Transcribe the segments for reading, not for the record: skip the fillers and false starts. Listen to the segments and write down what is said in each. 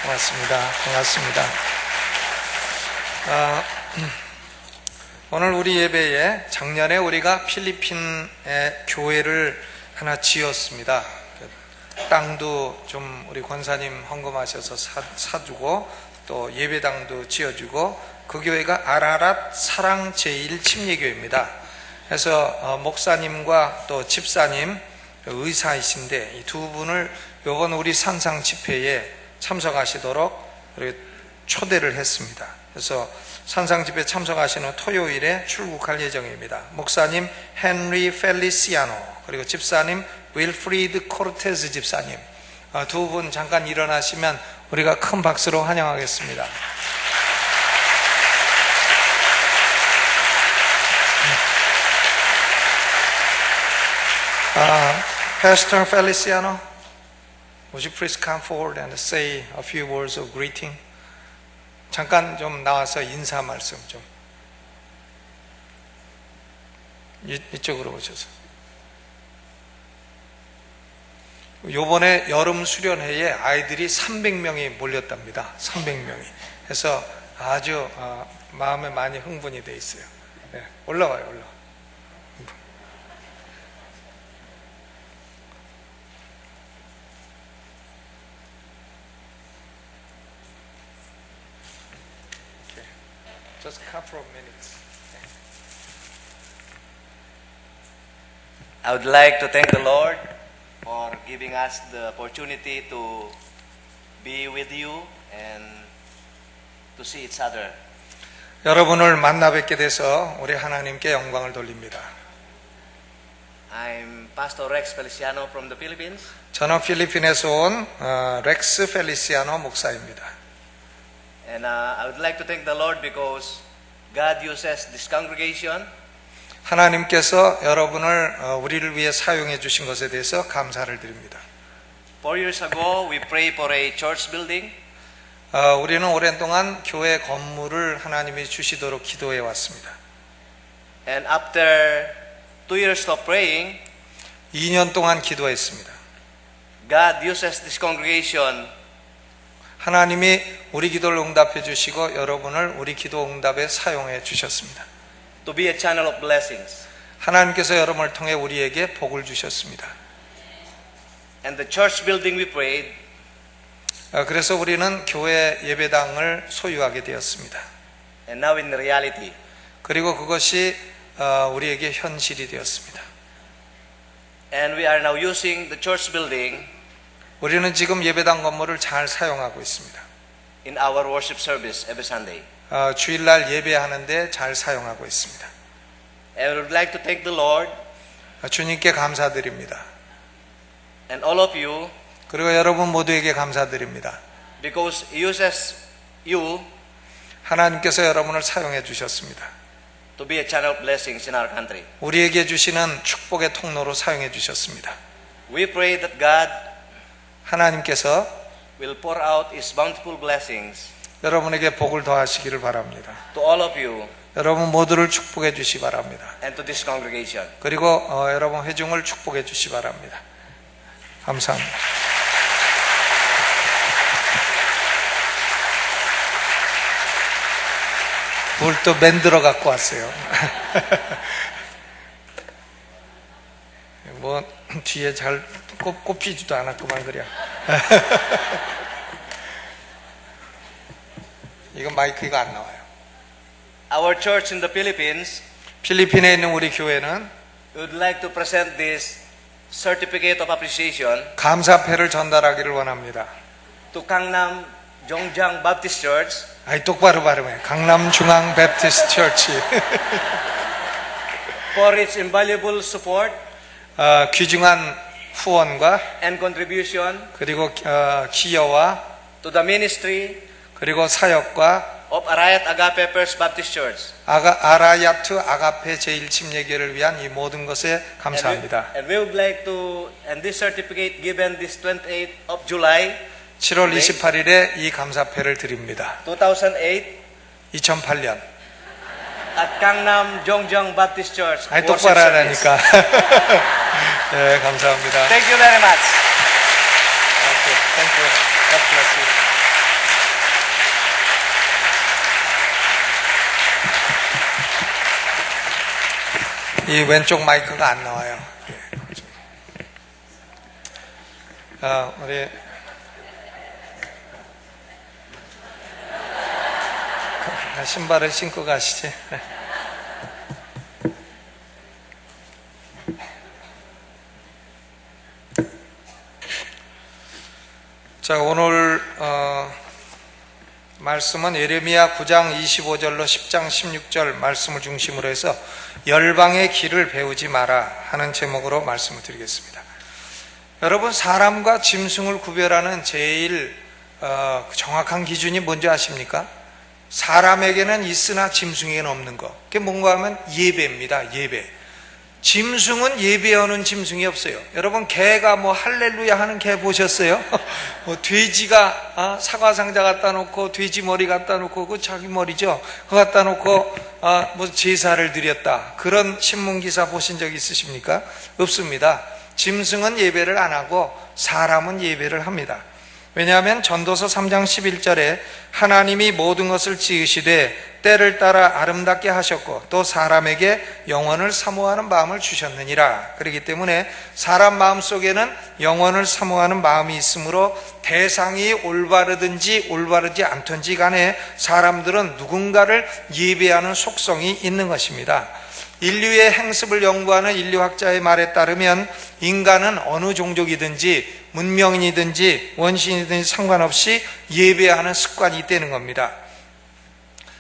고맙습니다. 반갑습니다. 오늘 우리 예배에 작년에 우리가 필리핀에 교회를 하나 지었습니다. 땅도 좀 우리 권사님 헌금하셔서 사주고 또 예배당도 지어주고 그 교회가 아라랏 사랑 제1침례교회입니다. 그래서 목사님과 또 집사님 의사이신데 이 두 분을 이번 우리 산상 집회에 참석하시도록 초대를 했습니다. 그래서 산상 집회 참석하시는 토요일에 출국할 예정입니다. 목사님 헨리 펠리시아노 그리고 집사님 윌프리드 코르테즈 집사님 두 분 잠깐 일어나시면 우리가 큰 박수로 환영하겠습니다. Pastor Feliciano, would you please come forward and say a few words of greeting? 잠깐 좀 나와서 인사 말씀 좀. 이쪽으로 오셔서. 요번에 여름 수련회에 아이들이 300명이 몰렸답니다. 300명이. 그래서 아주 마음에 많이 흥분이 돼 있어요. 네, 올라와요, 올라와. Just a couple of minutes. I would like to thank the Lord for giving us the opportunity to be with you and to see each other. 여러분을 만나 뵙게 돼서 우리 하나님께 영광을 돌립니다. I'm Pastor Rex Feliciano from the Philippines. 저는 필리핀에서 온 렉스 펠리시아노 목사입니다. And I would like to thank the Lord because God uses this congregation 하나님께서 여러분을 우리를 위해 사용해 주신 것에 대해서 감사를 드립니다. 4 years ago, we prayed for a church building. 우리는 오랜 동안 교회 건물을 하나님이 주시도록 기도해 왔습니다. And after 2 years of praying, 2년 동안 기도했습니다. God uses this congregation 하나님이 우리 기도를 응답해 주시고 여러분을 우리 기도 응답에 사용해 주셨습니다. to be a channel of blessings. 하나님께서 여러분을 통해 우리에게 복을 주셨습니다. And the church building we prayed, 그래서 우리는 교회 예배당을 소유하게 되었습니다. and now in reality. 그리고 그것이 우리에게 현실이 되었습니다. And we are now using the church building 우리는 지금 예배당 건물을 잘 사용하고 있습니다. in our worship service every Sunday. 주일날 예배하는데 잘 사용하고 있습니다. And we would like to thank the Lord 주님께 감사드립니다. and all of you 그리고 여러분 모두에게 감사드립니다. because He uses you 하나님께서 여러분을 사용해 주셨습니다. to be a channel of blessings in our country. 우리에게 주시는 축복의 통로로 사용해 주셨습니다. We pray that God 하나님께서 will pour out His bountiful blessings 여러분에게 복을 더하시기를 바랍니다. to all of you 여러분 모두를 축복해 주시 바랍니다. and to this congregation. 그리고 여러분 회중을 축복해 주시 바랍니다. 감사합니다. 뭘 또 만들어 갖고 왔어요. 뭐 뒤에 잘 꼽히지도 않았구만 그래. 이거 마이크 이거 안 나와요. Our church in the Philippines 필리핀에 있는 우리 교회는 would like to present this certificate of appreciation 감사패를 전달하기를 원합니다. to Gangnam Jongjang Baptist Church 아이 똑바로 발음해. 강남 중앙 베프티스트 처치. for its invaluable support 귀중한 후원과 and contribution 그리고 기여와 to the ministry 그리고 사역과 of Arayat Agape First Baptist Church. 아라야트 아가페 제1침례교회를 위한 이 모든 것에 감사합니다. And we would like to, and this certificate given this 28th of July 7월 28일에 이 감사패를 드립니다. 2008 2008년. at Gangnam Jongjang Baptist Church. 아니 worship 똑바로 service. 하라니까. 네, 감사합니다. Thank you very much. Thank you. God bless you. 이 왼쪽 마이크가 안 나와요. 우리 신발을 신고 가시지. 자, 오늘 말씀은 예레미야 9장 25절로 10장 16절 말씀을 중심으로 해서 열방의 길을 배우지 마라 하는 제목으로 말씀을 드리겠습니다. 여러분, 사람과 짐승을 구별하는 제일 정확한 기준이 뭔지 아십니까? 사람에게는 있으나 짐승에게는 없는 것. 그게 뭔가 하면 예배입니다. 예배. 짐승은 예배하는 짐승이 없어요. 여러분, 개가 뭐 할렐루야 하는 개 보셨어요? 돼지가 사과 상자 갖다 놓고 돼지 머리 갖다 놓고 그 자기 머리죠. 그거 갖다 놓고 뭐 제사를 드렸다. 그런 신문 기사 보신 적 있으십니까? 없습니다. 짐승은 예배를 안 하고 사람은 예배를 합니다. 왜냐하면 전도서 3장 11절에 하나님이 모든 것을 지으시되 때를 따라 아름답게 하셨고 또 사람에게 영원을 사모하는 마음을 주셨느니라. 그렇기 때문에 사람 마음속에는 영원을 사모하는 마음이 있으므로 대상이 올바르든지 올바르지 않든지 간에 사람들은 누군가를 예배하는 속성이 있는 것입니다. 인류의 행습을 연구하는 인류학자의 말에 따르면 인간은 어느 종족이든지 문명인이든지 원시인이든지 상관없이 예배하는 습관이 있다는 겁니다.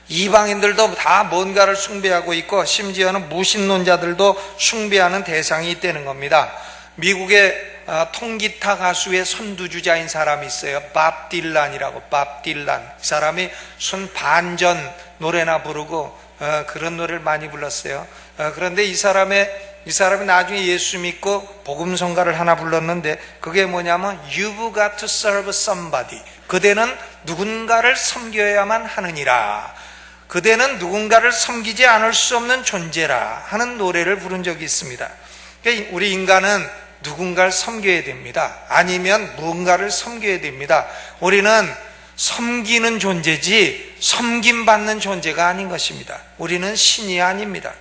이방인들도 다 뭔가를 숭배하고 있고 심지어는 무신론자들도 숭배하는 대상이 있다는 겁니다. 미국의 통기타 가수의 선두주자인 사람이 있어요. 밥 딜란이라고. 밥 딜란. 이 사람이 순 반전 노래나 부르고 그런 노래를 많이 불렀어요. 그런데 이 사람이 나중에 예수 믿고 복음성가를 하나 불렀는데 그게 뭐냐면 You've got to serve somebody. 그대는 누군가를 섬겨야만 하느니라. 그대는 누군가를 섬기지 않을 수 없는 존재라 하는 노래를 부른 적이 있습니다. 그러니까 우리 인간은 누군가를 섬겨야 됩니다. 아니면 무언가를 섬겨야 됩니다. 우리는 섬기는 존재지 섬김받는 존재가 아닌 것입니다. 우리는 신이 아닙니다.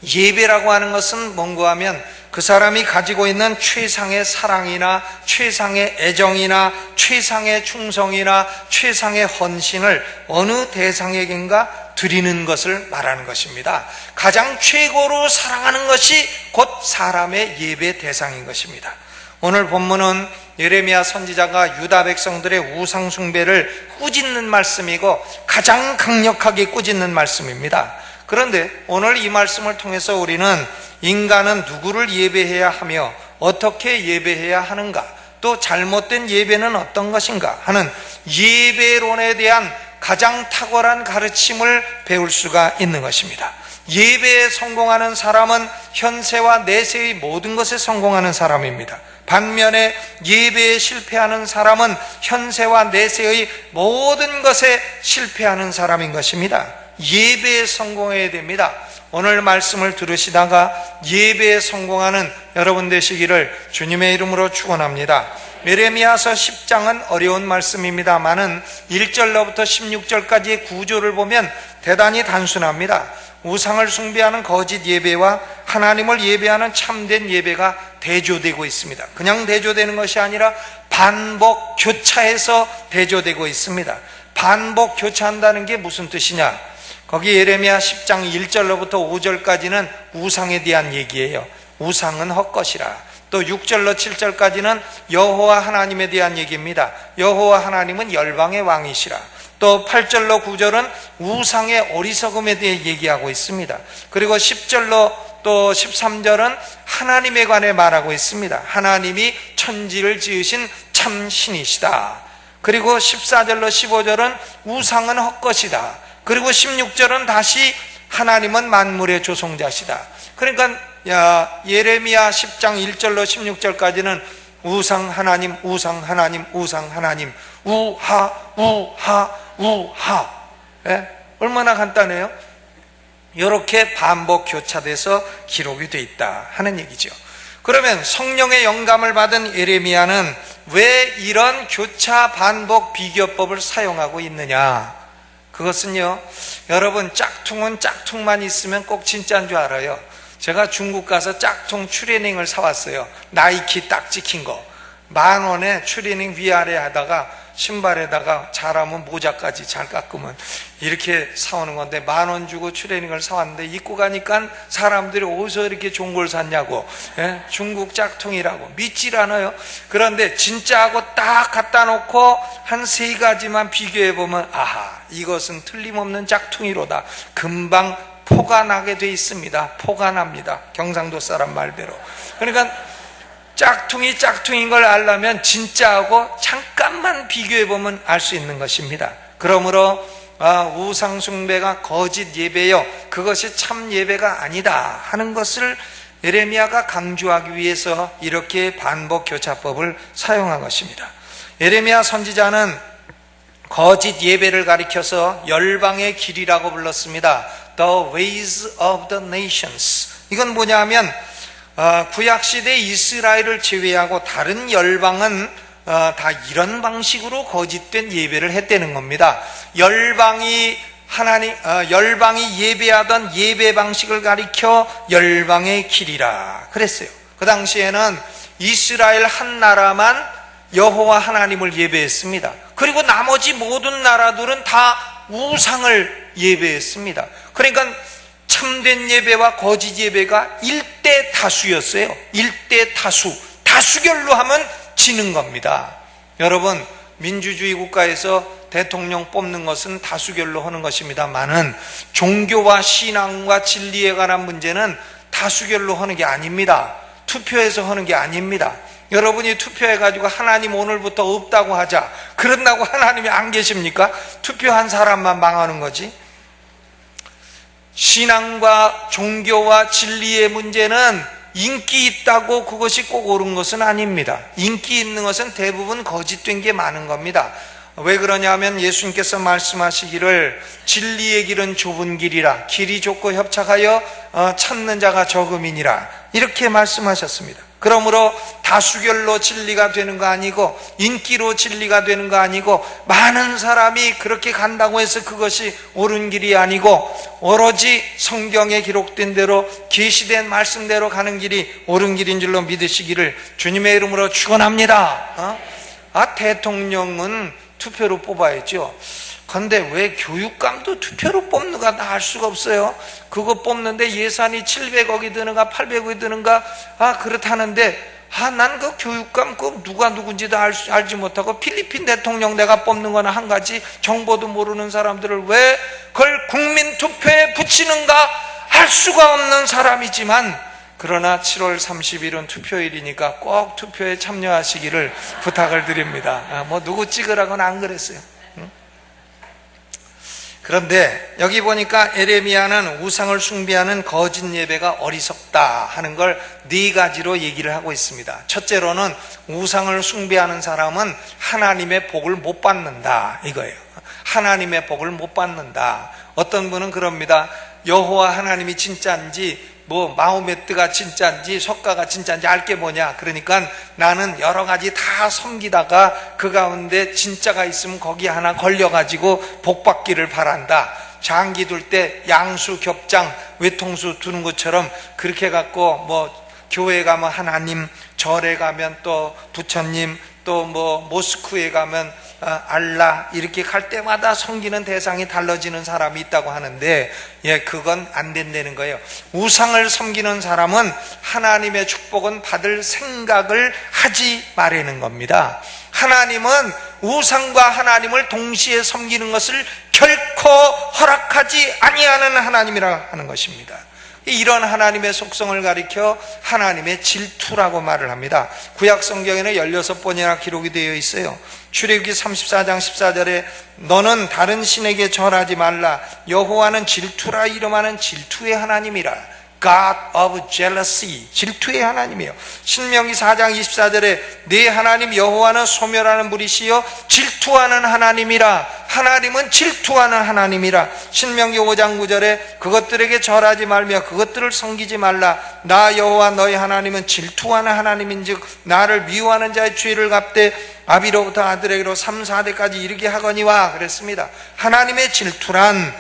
예배라고 하는 것은 뭔가 하면 그 사람이 가지고 있는 최상의 사랑이나 최상의 애정이나 최상의 충성이나 최상의 헌신을 어느 대상에겐가 드리는 것을 말하는 것입니다. 가장 최고로 사랑하는 것이 곧 사람의 예배 대상인 것입니다. 오늘 본문은 예레미야 선지자가 유다 백성들의 우상 숭배를 꾸짖는 말씀이고 가장 강력하게 꾸짖는 말씀입니다. 그런데 오늘 이 말씀을 통해서 우리는 인간은 누구를 예배해야 하며 어떻게 예배해야 하는가, 또 잘못된 예배는 어떤 것인가 하는 예배론에 대한 가장 탁월한 가르침을 배울 수가 있는 것입니다. 예배에 성공하는 사람은 현세와 내세의 모든 것에 성공하는 사람입니다. 반면에 예배에 실패하는 사람은 현세와 내세의 모든 것에 실패하는 사람인 것입니다. 예배에 성공해야 됩니다. 오늘 말씀을 들으시다가 예배에 성공하는 여러분 되시기를 주님의 이름으로 축원합니다. 예레미야서 10장은 어려운 말씀입니다만은 1절로부터 16절까지의 구조를 보면 대단히 단순합니다. 우상을 숭배하는 거짓 예배와 하나님을 예배하는 참된 예배가 대조되고 있습니다. 그냥 대조되는 것이 아니라 반복 교차해서 대조되고 있습니다. 반복 교차한다는 게 무슨 뜻이냐? 거기 예레미야 10장 1절로부터 5절까지는 우상에 대한 얘기예요. 우상은 헛것이라. 또 6절로 7절까지는 여호와 하나님에 대한 얘기입니다. 여호와 하나님은 열방의 왕이시라. 또 8절로 9절은 우상의 어리석음에 대해 얘기하고 있습니다. 그리고 10절로 또 13절은 하나님에 관해 말하고 있습니다. 하나님이 천지를 지으신 참 신이시다. 그리고 14절로 15절은 우상은 헛것이다. 그리고 16절은 다시 하나님은 만물의 조성자시다. 그러니까 예레미야 10장 1절로 16절까지는 우상 하나님, 우상 하나님, 우상 하나님, 우하, 우하, 우하. 예? 얼마나 간단해요? 이렇게 반복 교차돼서 기록이 돼 있다 하는 얘기죠. 그러면 성령의 영감을 받은 예레미야는 왜 이런 교차 반복 비교법을 사용하고 있느냐? 그것은요, 여러분 짝퉁은 짝퉁만 있으면 꼭 진짜인 줄 알아요. 제가 중국 가서 짝퉁 추리닝을 사왔어요. 나이키 딱 찍힌 거. 10,000원에 추리닝 위아래 하다가 신발에다가 잘하면 모자까지 잘 깎으면 이렇게 사오는 건데 10,000원 주고 추리닝을 사왔는데 입고 가니까 사람들이 어디서 이렇게 좋은 걸 샀냐고, 예? 중국 짝퉁이라고 믿질 않아요. 그런데 진짜하고 딱 갖다 놓고 한 3가지만 비교해 보면 아하, 이것은 틀림없는 짝퉁이로다. 금방 포가 나게 돼 있습니다. 포가 납니다. 경상도 사람 말대로. 그러니까 짝퉁이 짝퉁인 걸 알려면 진짜하고 잠깐만 비교해보면 알 수 있는 것입니다. 그러므로 우상 숭배가 거짓 예배요, 그것이 참 예배가 아니다 하는 것을 예레미야가 강조하기 위해서 이렇게 반복 교차법을 사용한 것입니다. 예레미야 선지자는 거짓 예배를 가리켜서 열방의 길이라고 불렀습니다. The ways of the nations. 이건 뭐냐면 구약시대 이스라엘을 제외하고 다른 열방은 다 이런 방식으로 거짓된 예배를 했다는 겁니다. 열방이 예배하던 예배 방식을 가리켜 열방의 길이라 그랬어요. 그 당시에는 이스라엘 한 나라만 여호와 하나님을 예배했습니다. 그리고 나머지 모든 나라들은 다 우상을 예배했습니다. 그러니까 참된 예배와 거짓 예배가 일대 다수였어요. 일대 다수. 다수결로 하면 지는 겁니다. 여러분, 민주주의 국가에서 대통령 뽑는 것은 다수결로 하는 것입니다만은 종교와 신앙과 진리에 관한 문제는 다수결로 하는 게 아닙니다. 투표해서 하는 게 아닙니다. 여러분이 투표해가지고 하나님 오늘부터 없다고 하자. 그런다고 하나님이 안 계십니까? 투표한 사람만 망하는 거지. 신앙과 종교와 진리의 문제는 인기 있다고 그것이 꼭 옳은 것은 아닙니다. 인기 있는 것은 대부분 거짓된 게 많은 겁니다. 왜 그러냐면 예수님께서 말씀하시기를 진리의 길은 좁은 길이라 길이 좁고 협착하여 찾는 자가 적음이니라 이렇게 말씀하셨습니다. 그러므로 다수결로 진리가 되는 거 아니고 인기로 진리가 되는 거 아니고 많은 사람이 그렇게 간다고 해서 그것이 옳은 길이 아니고 오로지 성경에 기록된 대로 계시된 말씀대로 가는 길이 옳은 길인 줄로 믿으시기를 주님의 이름으로 축원합니다. 대통령은 투표로 뽑아야죠. 근데 왜 교육감도 투표로 뽑는가 다 알 수가 없어요. 그거 뽑는데 예산이 700억이 드는가 800억이 드는가 그렇다는데 난 그 교육감 그 누가 누군지도 알지 못하고 필리핀 대통령 내가 뽑는 거나 한 가지 정보도 모르는 사람들을 왜 그걸 국민 투표에 붙이는가 알 수가 없는 사람이지만 그러나 7월 30일은 투표일이니까 꼭 투표에 참여하시기를 부탁을 드립니다. 누구 찍으라고는 안 그랬어요. 그런데 여기 보니까 예레미야는 우상을 숭배하는 거짓 예배가 어리석다 하는 걸 4가지로 얘기를 하고 있습니다. 첫째로는 우상을 숭배하는 사람은 하나님의 복을 못 받는다 이거예요. 하나님의 복을 못 받는다. 어떤 분은 그럽니다. 여호와 하나님이 진짜인지 마호메트가 진짜인지 석가가 진짜인지 알 게 뭐냐. 그러니까 나는 여러 가지 다 섬기다가 그 가운데 진짜가 있으면 거기 하나 걸려가지고 복 받기를 바란다. 장기 둘 때 양수 겹장 외통수 두는 것처럼 그렇게 해갖고 교회 가면 하나님, 절에 가면 또 부처님, 또 모스크에 가면 알라 이렇게 갈 때마다 섬기는 대상이 달라지는 사람이 있다고 하는데 그건 안 된다는 거예요. 우상을 섬기는 사람은 하나님의 축복은 받을 생각을 하지 말라는 겁니다. 하나님은 우상과 하나님을 동시에 섬기는 것을 결코 허락하지 아니하는 하나님이라 하는 것입니다. 이런 하나님의 속성을 가리켜 하나님의 질투라고 말을 합니다. 구약 성경에는 16번이나 기록이 되어 있어요. 출애굽기 34장 14절에 너는 다른 신에게 절하지 말라. 여호와는 질투라 이름하는 질투의 하나님이라. God of jealousy, 질투의 하나님이에요. 신명기 4장 24절에 네 하나님 여호와는 소멸하는 분이시요 질투하는 하나님이라. 하나님은 질투하는 하나님이라. 신명기 5장 9절에 그것들에게 절하지 말며 그것들을 섬기지 말라. 나 여호와 너희 하나님은 질투하는 하나님인즉 나를 미워하는 자의 죄를 갚되 아비로부터 아들에게로 3, 4대까지 이르게 하거니와 그랬습니다. 하나님의 질투란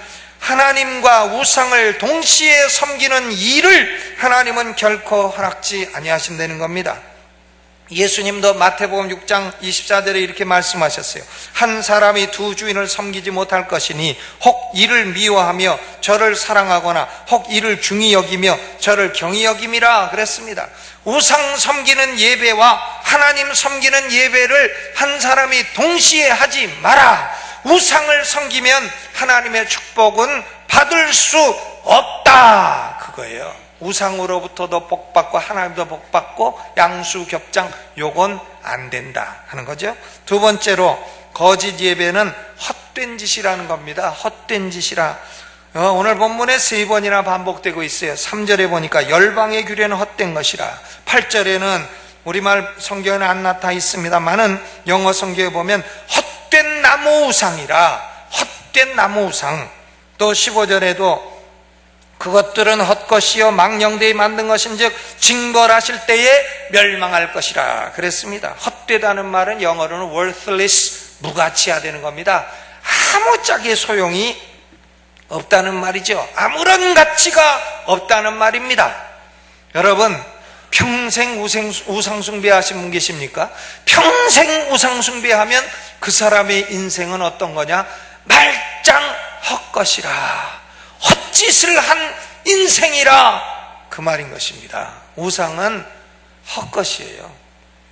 하나님과 우상을 동시에 섬기는 일을 하나님은 결코 허락지 아니하신다는 겁니다. 예수님도 마태복음 6장 24절에 이렇게 말씀하셨어요. 한 사람이 두 주인을 섬기지 못할 것이니 혹 이를 미워하며 저를 사랑하거나 혹 이를 중히 여기며 저를 경히 여김이라 그랬습니다. 우상 섬기는 예배와 하나님 섬기는 예배를 한 사람이 동시에 하지 마라. 우상을 섬기면 하나님의 축복은 받을 수 없다, 그거예요. 우상으로부터도 복받고 하나님도 복받고 양수겹장, 요건 안 된다 하는 거죠. 두 번째로 거짓 예배는 헛된 짓이라는 겁니다. 헛된 짓이라. 오늘 본문에 3번이나 반복되고 있어요. 3절에 보니까 열방의 규례는 헛된 것이라. 8절에는 우리말 성경에는 안 나타나 있습니다만은 영어 성경에 보면 헛된 나무 우상이라. 헛된 나무 우상. 또 15절에도 그것들은 헛것이요 망령되이 만든 것인즉 징벌하실 때에 멸망할 것이라 그랬습니다. 헛되다는 말은 영어로는 worthless, 무가치화되는 겁니다. 아무짝에 소용이 없다는 말이죠. 아무런 가치가 없다는 말입니다. 여러분, 평생 우상 숭배하신 분 계십니까? 평생 우상 숭배하면 그 사람의 인생은 어떤 거냐? 말짱 헛것이라, 헛짓을 한 인생이라, 그 말인 것입니다. 우상은 헛것이에요.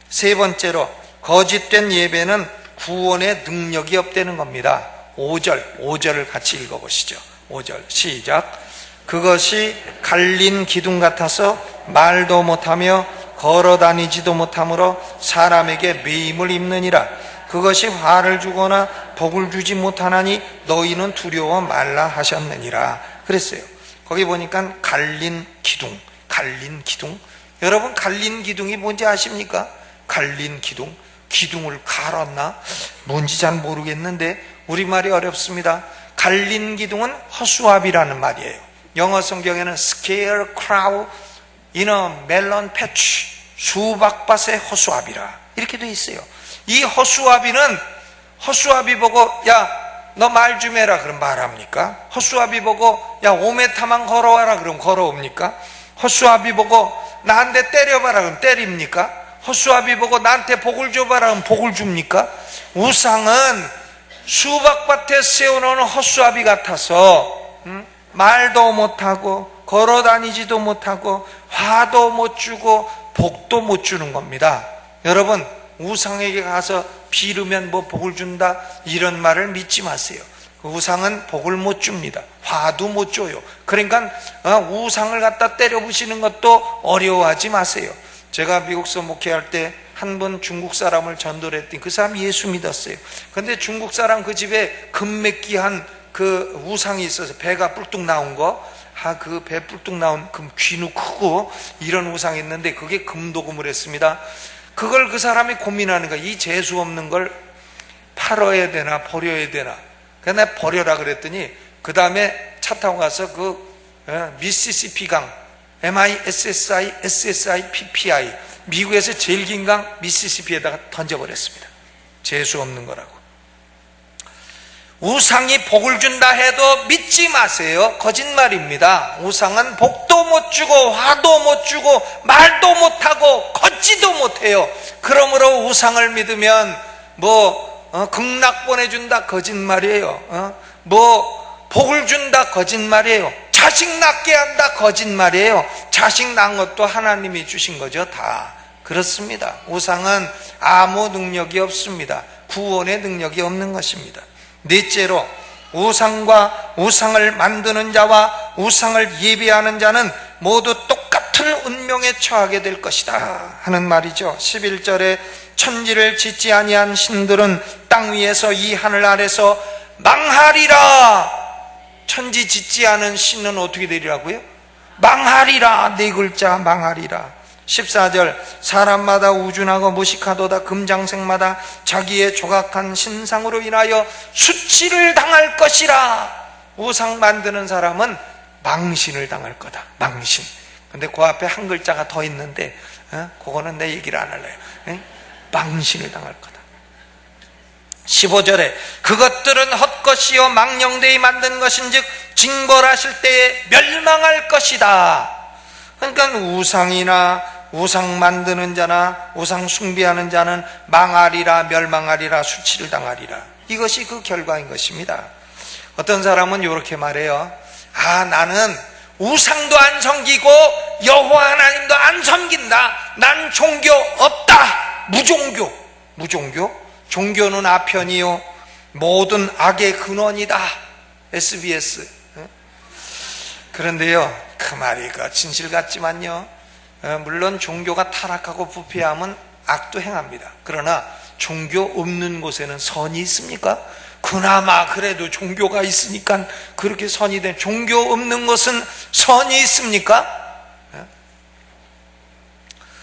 세 번째로 거짓된 예배는 구원의 능력이 없다는 겁니다. 5절을 같이 읽어보시죠. 5절 시작. 그것이 갈린 기둥 같아서 말도 못하며 걸어다니지도 못하므로 사람에게 매임을 입느니라. 그것이 화를 주거나 복을 주지 못하나니 너희는 두려워 말라 하셨느니라 그랬어요. 거기 보니까 갈린 기둥. 여러분, 갈린 기둥이 뭔지 아십니까? 갈린 기둥, 기둥을 갈았나? 뭔지 잘 모르겠는데 우리말이 어렵습니다. 갈린 기둥은 허수아비라는 말이에요. 영어 성경에는 scarecrow in a melon patch, 수박밭의 허수아비라 이렇게 돼 있어요. 이 허수아비는, 허수아비 보고 야 너 말 좀 해라 그럼 말합니까? 허수아비 보고 야 5m만 걸어와라 그럼 걸어옵니까? 허수아비 보고 나한테 때려봐라 그럼 때립니까? 허수아비 보고 나한테 복을 줘봐라 그럼 복을 줍니까? 우상은 수박밭에 세워놓은 허수아비 같아서 말도 못하고 걸어다니지도 못하고 화도 못 주고 복도 못 주는 겁니다. 여러분, 우상에게 가서 빌으면 뭐 복을 준다 이런 말을 믿지 마세요. 우상은 복을 못 줍니다. 화도 못 줘요. 그러니까 우상을 갖다 때려 부시는 것도 어려워하지 마세요. 제가 미국서 목회할 때 한 번 중국 사람을 전도를 했더니 그 사람이 예수 믿었어요. 근데 중국 사람 그 집에 금맥기한 그 우상이 있어서 배가 뿔뚝 나온 거, 그 배 뿔뚝 나온 그 귀는 크고 이런 우상이 있는데 그게 금도금을 했습니다. 그걸 그 사람이 고민하는 거야. 이 재수 없는 걸 팔아야 되나 버려야 되나. 그래서 내가 버려라 그랬더니 그 다음에 차 타고 가서 그 미시시피 강, MISSI 미국에서 제일 긴 강 미시시피에다가 던져버렸습니다. 재수 없는 거라고. 우상이 복을 준다 해도 믿지 마세요. 거짓말입니다. 우상은 복도 못 주고 화도 못 주고 말도 못하고 걷지도 못해요. 그러므로 우상을 믿으면 극락 보내준다 거짓말이에요. 복을 준다 거짓말이에요. 자식 낳게 한다 거짓말이에요. 자식 낳은 것도 하나님이 주신 거죠. 다 그렇습니다. 우상은 아무 능력이 없습니다. 구원의 능력이 없는 것입니다. 넷째로 우상과 우상을 만드는 자와 우상을 예배하는 자는 모두 똑같은 운명에 처하게 될 것이다 하는 말이죠. 11절에 천지를 짓지 아니한 신들은 땅 위에서 이 하늘 아래서 망하리라. 천지 짓지 않은 신은 어떻게 되리라고요? 망하리라. 네 글자 망하리라. 14절 사람마다 우준하고 무식하도다. 금장색마다 자기의 조각한 신상으로 인하여 수치를 당할 것이라. 우상 만드는 사람은 망신을 당할 거다. 망신. 근데 그 앞에 한 글자가 더 있는데 그거는 내 얘기를 안 할래요. 망신을 당할 거다. 15절에 그것들은 헛것 것이요 망령되이 만든 것인즉 징벌하실 때에 멸망할 것이다. 그러니까 우상 만드는 자나 우상 숭배하는 자는 망하리라, 멸망하리라, 수치를 당하리라. 이것이 그 결과인 것입니다. 어떤 사람은 이렇게 말해요. 나는 우상도 안 섬기고 여호와 하나님도 안 섬긴다. 난 종교 없다. 무종교? 종교는 아편이요 모든 악의 근원이다. SBS. 그런데요, 그 말이 진실 같지만요, 물론 종교가 타락하고 부패하면 악도 행합니다. 그러나 종교 없는 곳에는 선이 있습니까? 그나마 그래도 종교가 있으니까 그렇게 선이 된, 종교 없는 것은 선이 있습니까?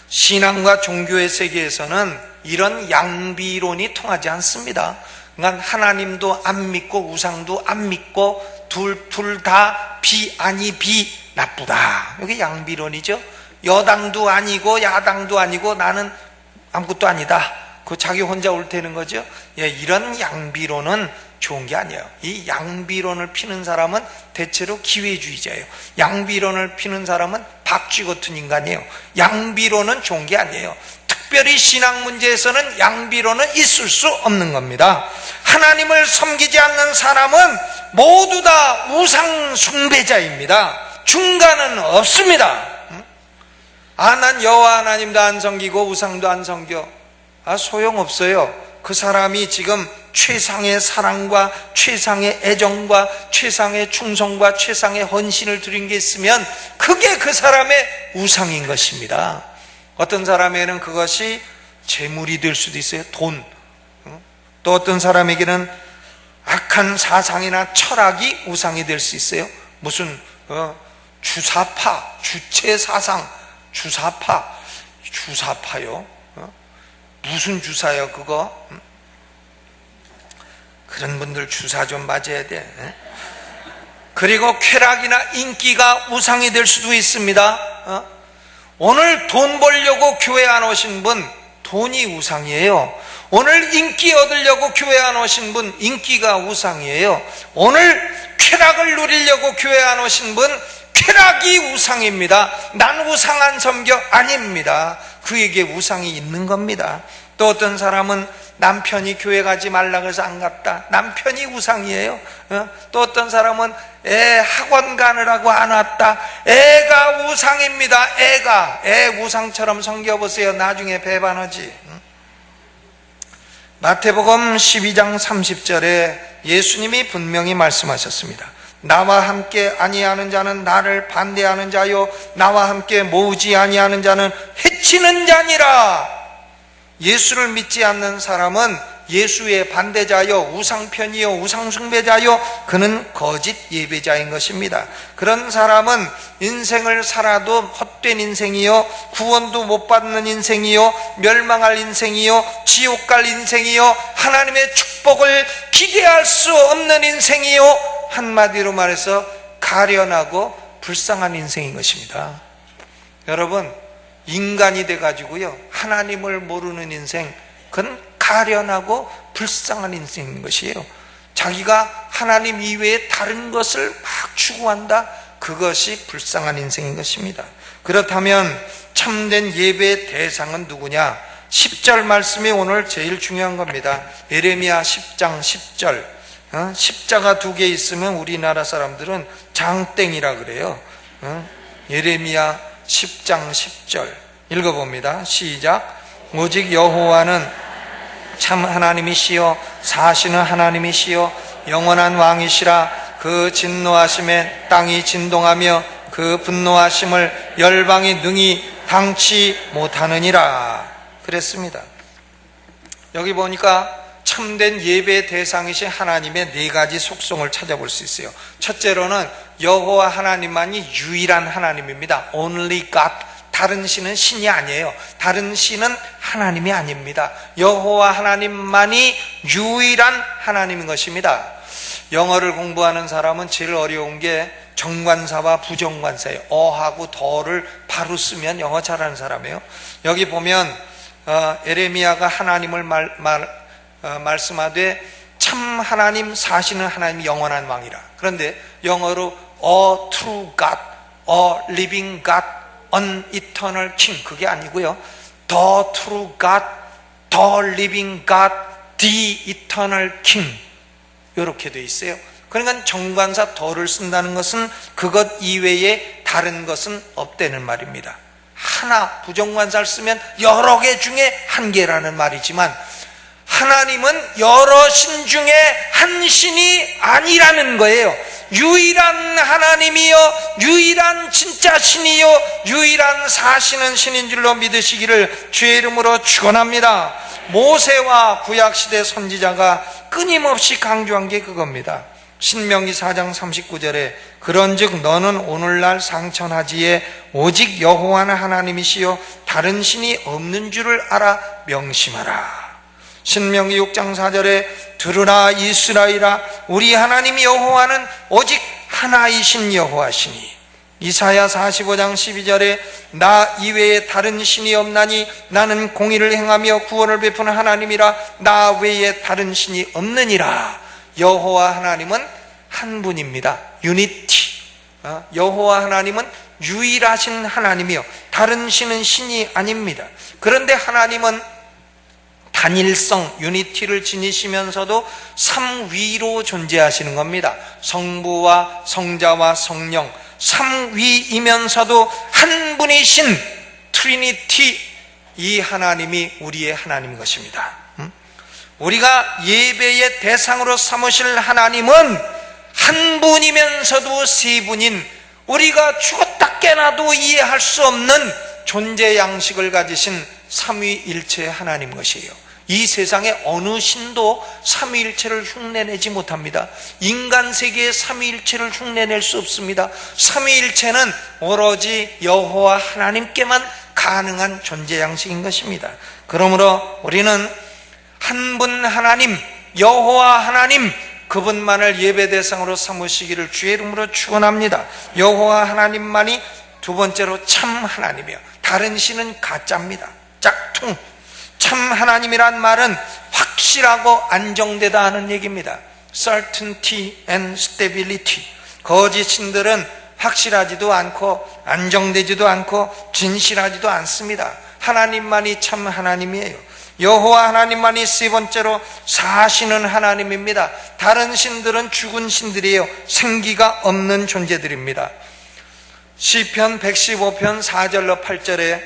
신앙과 종교의 세계에서는 이런 양비론이 통하지 않습니다. 그러니까 하나님도 안 믿고 우상도 안 믿고 둘 다 비 아니 비 나쁘다. 이게 양비론이죠. 여당도 아니고 야당도 아니고 나는 아무것도 아니다. 그 자기 혼자 옳다는 거죠. 이런 양비론은 좋은 게 아니에요. 이 양비론을 피는 사람은 대체로 기회주의자예요. 양비론을 피는 사람은 박쥐 같은 인간이에요. 양비론은 좋은 게 아니에요. 특별히 신앙 문제에서는 양비론은 있을 수 없는 겁니다. 하나님을 섬기지 않는 사람은 모두 다 우상 숭배자입니다. 중간은 없습니다. 난 여호와 하나님도 안 섬기고 우상도 안 섬겨. 소용없어요. 그 사람이 지금 최상의 사랑과 최상의 애정과 최상의 충성과 최상의 헌신을 드린 게 있으면 그게 그 사람의 우상인 것입니다. 어떤 사람에게는 그것이 재물이 될 수도 있어요. 돈. 또 어떤 사람에게는 악한 사상이나 철학이 우상이 될 수 있어요. 무슨 주사파, 주체사상, 주사파요. 무슨 주사요 그거? 그런 분들 주사 좀 맞아야 돼. 그리고 쾌락이나 인기가 우상이 될 수도 있습니다. 오늘 돈 벌려고 교회 안 오신 분, 돈이 우상이에요. 오늘 인기 얻으려고 교회 안 오신 분, 인기가 우상이에요. 오늘 쾌락을 누리려고 교회 안 오신 분, 쾌락이 우상입니다. 난 우상 안 섬겨? 아닙니다. 그에게 우상이 있는 겁니다. 또 어떤 사람은 남편이 교회 가지 말라 그래서 안 갔다. 남편이 우상이에요. 또 어떤 사람은 애 학원 가느라고 안 왔다. 애가 우상입니다. 애 우상처럼 섬겨보세요. 나중에 배반하지. 마태복음 12장 30절에 예수님이 분명히 말씀하셨습니다. 나와 함께 아니하는 자는 나를 반대하는 자요 나와 함께 모으지 아니하는 자는 해치는 자니라. 예수를 믿지 않는 사람은 예수의 반대자요 우상편이요 우상숭배자요 그는 거짓 예배자인 것입니다. 그런 사람은 인생을 살아도 헛된 인생이요 구원도 못 받는 인생이요 멸망할 인생이요 지옥 갈 인생이요 하나님의 축복을 기대할 수 없는 인생이요 한마디로 말해서 가련하고 불쌍한 인생인 것입니다. 여러분, 인간이 돼가지고요 하나님을 모르는 인생, 그건 가련하고 불쌍한 인생인 것이에요. 자기가 하나님 이외에 다른 것을 막 추구한다, 그것이 불쌍한 인생인 것입니다. 그렇다면 참된 예배의 대상은 누구냐? 10절 말씀이 오늘 제일 중요한 겁니다. 예레미야 10장 10절. 십자가 2개 있으면 우리나라 사람들은 장땡이라 그래요. 예레미야 10장 10절 읽어봅니다. 시작. 오직 여호와는 참 하나님이시여 사시는 하나님이시여 영원한 왕이시라. 그 진노하심에 땅이 진동하며 그 분노하심을 열방이 능히 당치 못하느니라 그랬습니다. 여기 보니까 참된 예배의 대상이신 하나님의 4가지 속성을 찾아볼 수 있어요. 첫째로는 여호와 하나님만이 유일한 하나님입니다. Only God. 다른 신은 신이 아니에요. 다른 신은 하나님이 아닙니다. 여호와 하나님만이 유일한 하나님인 것입니다. 영어를 공부하는 사람은 제일 어려운 게 정관사와 부정관사예요. 어하고 더를 바로 쓰면 영어 잘하는 사람이에요. 여기 보면 예레미야가 하나님을 말씀하되 참 하나님, 사시는 하나님, 영원한 왕이라. 그런데 영어로 a true God, a living God, an eternal King, 그게 아니고요, the true God, the living God, the eternal King, 이렇게 되어 있어요. 그러니까 정관사 더를 쓴다는 것은 그것 이외에 다른 것은 없다는 말입니다. 하나, 부정관사를 쓰면 여러 개 중에 한 개라는 말이지만, 하나님은 여러 신 중에 한 신이 아니라는 거예요. 유일한 하나님이요, 유일한 진짜 신이요, 유일한 사시는 신인 줄로 믿으시기를 주의 이름으로 축원합니다. 모세와 구약시대 선지자가 끊임없이 강조한 게 그겁니다. 신명기 4장 39절에 그런즉 너는 오늘날 상천하지에 오직 여호와는 하나님이시요 다른 신이 없는 줄을 알아 명심하라. 신명기 6장 4절에 들으라 이스라엘아 우리 하나님 여호와는 오직 하나이신 여호와시니. 이사야 45장 12절에 나 이외에 다른 신이 없나니 나는 공의를 행하며 구원을 베푸는 하나님이라 나 외에 다른 신이 없느니라. 여호와 하나님은 한 분입니다. 유니티. 여호와 하나님은 유일하신 하나님이요 다른 신은 신이 아닙니다. 그런데 하나님은 단일성, 유니티를 지니시면서도 삼위로 존재하시는 겁니다. 성부와 성자와 성령, 삼위이면서도 한 분이신 트리니티, 이 하나님이 우리의 하나님인 것입니다. 우리가 예배의 대상으로 삼으실 하나님은 한 분이면서도 세 분인, 우리가 죽었다 깨나도 이해할 수 없는 존재 양식을 가지신 삼위일체의 하나님 것이에요. 이 세상에 어느 신도 삼위일체를 흉내내지 못합니다. 인간 세계의 삼위일체를 흉내낼 수 없습니다. 삼위일체는 오로지 여호와 하나님께만 가능한 존재 양식인 것입니다. 그러므로 우리는 한 분 하나님, 여호와 하나님, 그분만을 예배 대상으로 삼으시기를 주의 이름으로 축원합니다. 여호와 하나님만이 두 번째로 참 하나님이요 다른 신은 가짜입니다. 짝퉁. 참 하나님이란 말은 확실하고 안정되다 하는 얘기입니다. Certainty and stability. 거짓 신들은 확실하지도 않고 안정되지도 않고 진실하지도 않습니다. 하나님만이 참 하나님이에요. 여호와 하나님만이 세 번째로 사시는 하나님입니다. 다른 신들은 죽은 신들이에요. 생기가 없는 존재들입니다. 시편 115편 4절로 8절에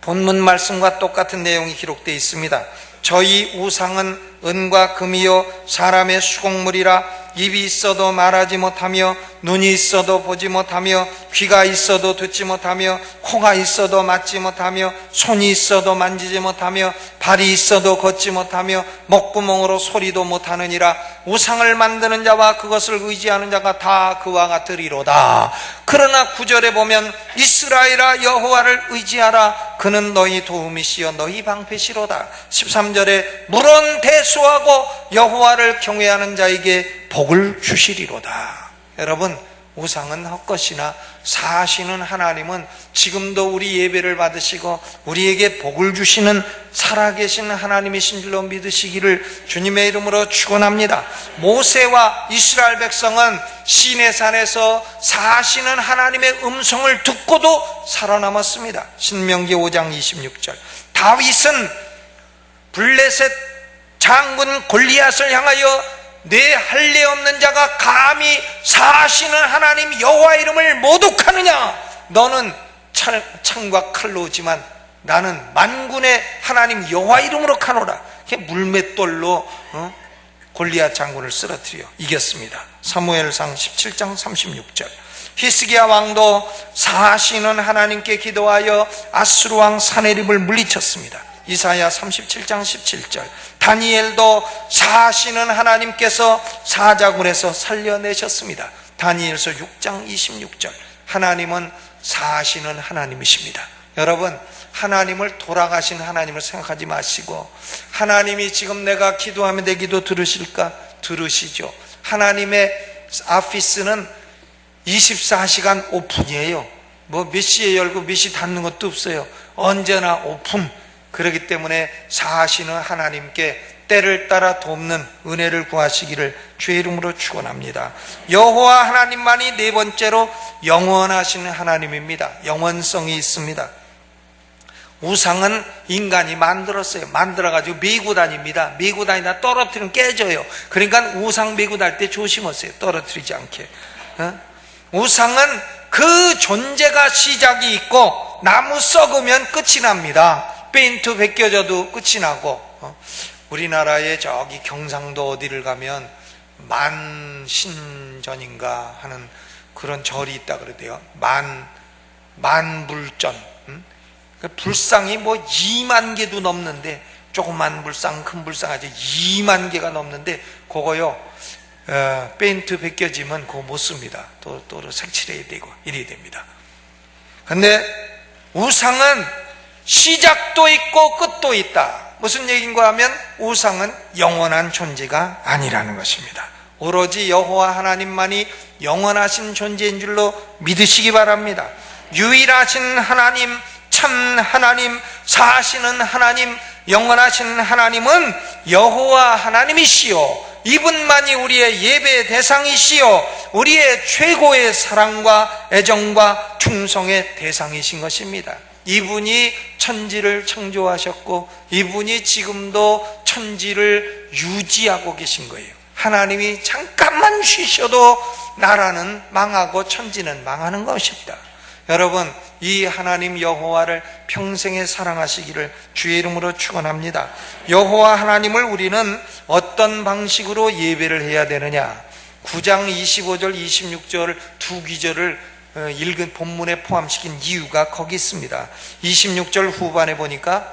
본문 말씀과 똑같은 내용이 기록되어 있습니다. 저희 우상은 은과 금이요 사람의 수공물이라 입이 있어도 말하지 못하며 눈이 있어도 보지 못하며 귀가 있어도 듣지 못하며 코가 있어도 맡지 못하며 손이 있어도 만지지 못하며 발이 있어도 걷지 못하며 목구멍으로 소리도 못하느니라. 우상을 만드는 자와 그것을 의지하는 자가 다 그와 같으리로다. 그러나 9절에 보면 이스라엘아 여호와를 의지하라. 그는 너희 도움이시여 너희 방패시로다. 13절에 물은 대수하고 여호와를 경외하는 자에게 복을 주시리로다. 여러분, 우상은 헛것이나 사시는 하나님은 지금도 우리 예배를 받으시고 우리에게 복을 주시는 살아계신 하나님이신 줄로 믿으시기를 주님의 이름으로 축원합니다. 모세와 이스라엘 백성은 시내산에서 사시는 하나님의 음성을 듣고도 살아남았습니다. 신명기 5장 26절. 다윗은 블레셋 장군 골리앗을 향하여 내 할례 없는 자가 감히 사시는 하나님 여호와 이름을 모독하느냐? 너는 창과 칼로 오지만 나는 만군의 하나님 여호와 이름으로 가노라. 물맷돌로 골리앗 장군을 쓰러뜨려 이겼습니다. 사무엘상 17장 36절. 히스기야 왕도 사시는 하나님께 기도하여 아수르 왕 사네립을 물리쳤습니다. 이사야 37장 17절. 다니엘도 사시는 하나님께서 사자굴에서 살려내셨습니다. 다니엘서 6장 26절. 하나님은 사시는 하나님이십니다. 여러분, 하나님을 돌아가신 하나님을 생각하지 마시고 하나님이 지금 내가 기도하면 내 기도 들으실까? 들으시죠. 하나님의 아피스는 24시간 오픈이에요. 뭐 몇 시에 열고 몇 시 닫는 것도 없어요. 언제나 오픈. 그렇기 때문에 사시는 하나님께 때를 따라 돕는 은혜를 구하시기를 주의 이름으로 축원합니다. 여호와 하나님만이 네 번째로 영원하신 하나님입니다. 영원성이 있습니다. 우상은 인간이 만들었어요. 만들어가지고 메고 다닙니다. 메고 다니다 떨어뜨리면 깨져요. 그러니까 우상 메고 다닐 때 조심하세요. 떨어뜨리지 않게. 우상은 그 존재가 시작이 있고 나무 썩으면 끝이 납니다. 페인트 벗겨져도 끝이 나고. 우리나라의 저기 경상도 어디를 가면 만신전인가 하는 그런 절이 있다 그러대요. 만불전. 불상이 뭐 2만 개도 넘는데, 조그만 불상, 큰 불상 아주 2만 개가 넘는데, 그거요, 페인트 벗겨지면 그거 못 씁니다. 또 색칠해야 되고, 이래야 됩니다. 근데 우상은 시작도 있고 끝도 있다. 무슨 얘기인가 하면 우상은 영원한 존재가 아니라는 것입니다. 오로지 여호와 하나님만이 영원하신 존재인 줄로 믿으시기 바랍니다. 유일하신 하나님, 참 하나님, 사시는 하나님, 영원하신 하나님은 여호와 하나님이시요, 이분만이 우리의 예배의 대상이시요, 우리의 최고의 사랑과 애정과 충성의 대상이신 것입니다. 이분이 천지를 창조하셨고 이분이 지금도 천지를 유지하고 계신 거예요. 하나님이 잠깐만 쉬셔도 나라는 망하고 천지는 망하는 것입니다. 여러분, 이 하나님 여호와를 평생에 사랑하시기를 주의 이름으로 축원합니다. 여호와 하나님을 우리는 어떤 방식으로 예배를 해야 되느냐? 9장 25절 26절 두 기절을 읽은 본문에 포함시킨 이유가 거기 있습니다. 26절 후반에 보니까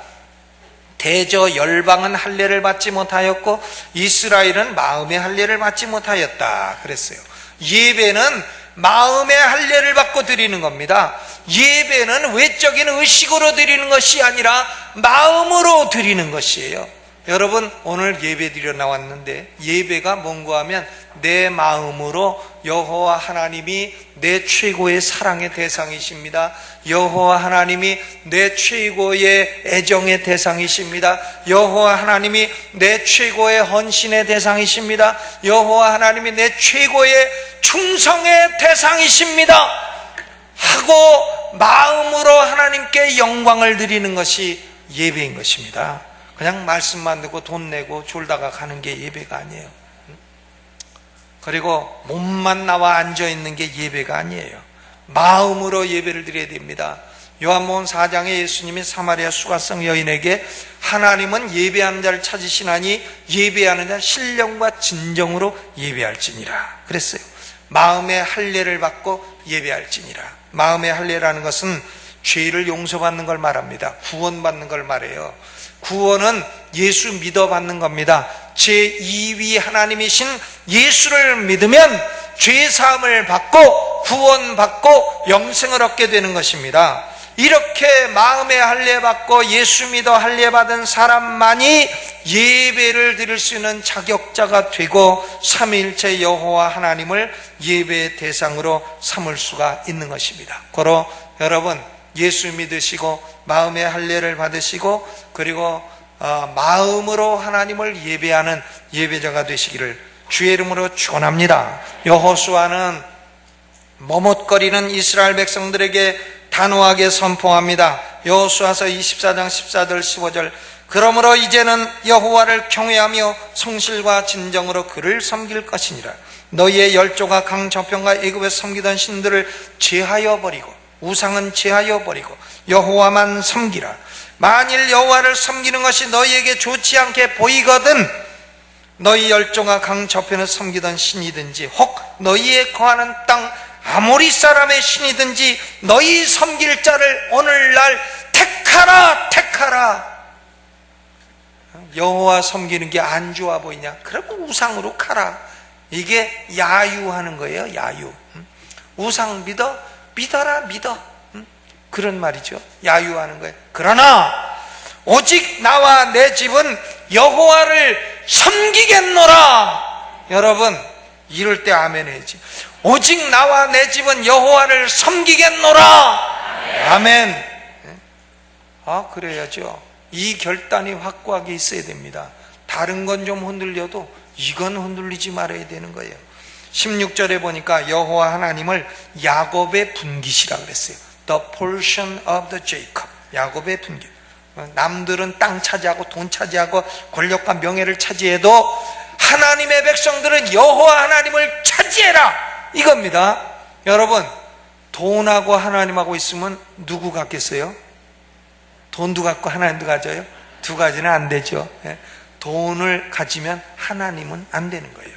대저 열방은 할례를 받지 못하였고 이스라엘은 마음의 할례를 받지 못하였다 그랬어요. 예배는 마음의 할례를 받고 드리는 겁니다. 예배는 외적인 의식으로 드리는 것이 아니라 마음으로 드리는 것이에요. 여러분, 오늘 예배 드려 나왔는데 예배가 뭔가 하면 내 마음으로 여호와 하나님이 내 최고의 사랑의 대상이십니다. 여호와 하나님이 내 최고의 애정의 대상이십니다. 여호와 하나님이 내 최고의 헌신의 대상이십니다. 여호와 하나님이 내 최고의 충성의 대상이십니다 하고 마음으로 하나님께 영광을 드리는 것이 예배인 것입니다. 그냥 말씀만 듣고 돈 내고 졸다가 가는 게 예배가 아니에요. 그리고 몸만 나와 앉아있는 게 예배가 아니에요. 마음으로 예배를 드려야 됩니다. 요한복음 4장에 예수님이 사마리아 수가성 여인에게 하나님은 예배하는 자를 찾으시나니 예배하는 자 신령과 진정으로 예배할지니라 그랬어요. 마음의 할례를 받고 예배할지니라. 마음의 할례라는 것은 죄를 용서받는 걸 말합니다. 구원받는 걸 말해요. 구원은 예수 믿어 받는 겁니다. 제2위 하나님이신 예수를 믿으면 죄사함을 받고 구원받고 영생을 얻게 되는 것입니다. 이렇게 마음의 할례 받고 예수 믿어 할례 받은 사람만이 예배를 드릴 수 있는 자격자가 되고 삼위일체 여호와 하나님을 예배의 대상으로 삼을 수가 있는 것입니다. 고로 여러분, 예수 믿으시고 마음의 할례를 받으시고 그리고 마음으로 하나님을 예배하는 예배자가 되시기를 주의 이름으로 축원합니다. 여호수아는 머뭇거리는 이스라엘 백성들에게 단호하게 선포합니다. 여호수아서 24장 14절 15절 그러므로 이제는 여호와를 경외하며 성실과 진정으로 그를 섬길 것이니라. 너희의 열조가 강 저편과 애굽에 섬기던 신들을 제하여 버리고 우상은 제하여 버리고 여호와만 섬기라. 만일 여호와를 섬기는 것이 너희에게 좋지 않게 보이거든 너희 열조가 강 저편에 섬기던 신이든지 혹 너희의 거하는 땅 아모리 사람의 신이든지 너희 섬길 자를 오늘날 택하라. 여호와 섬기는 게 안 좋아 보이냐? 그러고 우상으로 가라. 이게 야유하는 거예요. 야유. 우상 믿어라. 그런 말이죠. 야유하는 거예요. 그러나 오직 나와 내 집은 여호와를 섬기겠노라. 여러분, 이럴 때 아멘 해야지. 오직 나와 내 집은 여호와를 섬기겠노라. 아멘. 그래야죠. 이 결단이 확고하게 있어야 됩니다. 다른 건 좀 흔들려도 이건 흔들리지 말아야 되는 거예요. 16절에 보니까 여호와 하나님을 야곱의 분깃이라 그랬어요. The portion of the Jacob. 야곱의 분깃. 남들은 땅 차지하고 돈 차지하고 권력과 명예를 차지해도 하나님의 백성들은 여호와 하나님을 차지해라, 이겁니다. 여러분, 돈하고 하나님하고 있으면 누구 갖겠어요? 돈도 갖고 하나님도 가져요? 두 가지는 안 되죠. 돈을 가지면 하나님은 안 되는 거예요.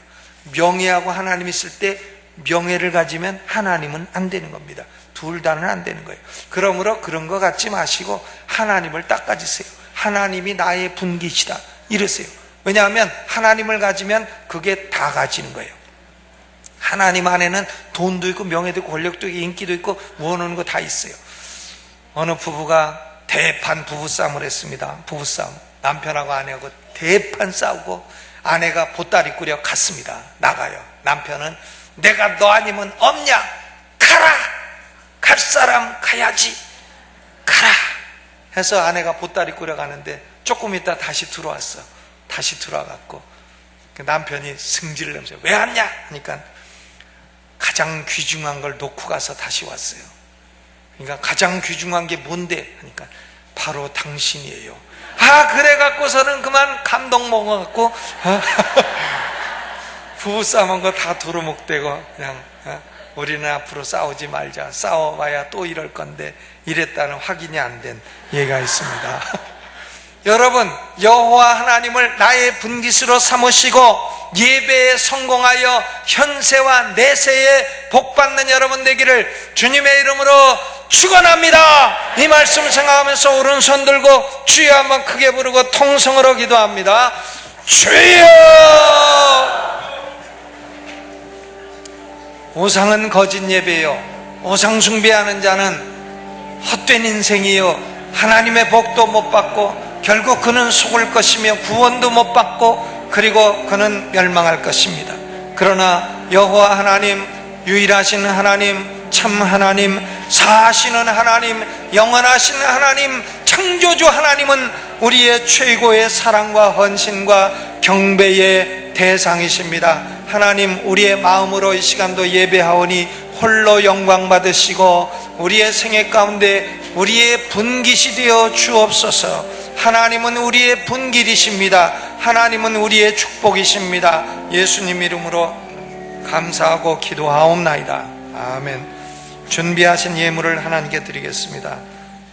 명예하고 하나님 있을 때 명예를 가지면 하나님은 안 되는 겁니다. 둘 다는 안 되는 거예요. 그러므로 그런 거 갖지 마시고 하나님을 딱 가지세요. 하나님이 나의 분깃이다, 이러세요. 왜냐하면 하나님을 가지면 그게 다 가지는 거예요. 하나님 안에는 돈도 있고 명예도 있고 권력도 있고 인기도 있고 원하는 거 다 있어요. 어느 부부가 대판 부부싸움을 했습니다. 부부싸움. 남편하고 아내하고 대판 싸우고 아내가 보따리 꾸려 갔습니다. 나가요. 남편은 내가 너 아니면 없냐? 가라! 갈 사람 가야지. 가라! 해서 아내가 보따리 꾸려 가는데 조금 있다 다시 들어왔어. 다시 들어와갖고 남편이 승질을 내면서 왜 왔냐? 하니까 가장 귀중한 걸 놓고 가서 다시 왔어요. 그러니까 가장 귀중한 게 뭔데? 하니까 바로 당신이에요. 그래 갖고서는 그만 감동 먹어갖고 부부싸움한 거 다 도루묵대고 그냥 우리는 앞으로 싸우지 말자, 싸워봐야 또 이럴 건데, 이랬다는 확인이 안 된 예가 있습니다. 여러분, 여호와 하나님을 나의 분깃으로 삼으시고 예배에 성공하여 현세와 내세에 복받는 여러분 되기를 주님의 이름으로 축원합니다. 이 말씀을 생각하면서 오른손 들고 주여 한번 크게 부르고 통성으로 기도합니다. 주여! 우상은 거짓 예배요, 우상 숭배하는 자는 헛된 인생이요, 하나님의 복도 못 받고 결국 그는 속을 것이며 구원도 못 받고 그리고 그는 멸망할 것입니다. 그러나 여호와 하나님, 유일하신 하나님, 참 하나님, 사시는 하나님, 영원하신 하나님, 창조주 하나님은 우리의 최고의 사랑과 헌신과 경배의 대상이십니다. 하나님, 우리의 마음으로 이 시간도 예배하오니 홀로 영광 받으시고 우리의 생애 가운데 우리의 분깃이 되어 주옵소서. 하나님은 우리의 분깃이십니다. 하나님은 우리의 축복이십니다. 예수님 이름으로 감사하고 기도하옵나이다. 아멘. 준비하신 예물을 하나님께 드리겠습니다.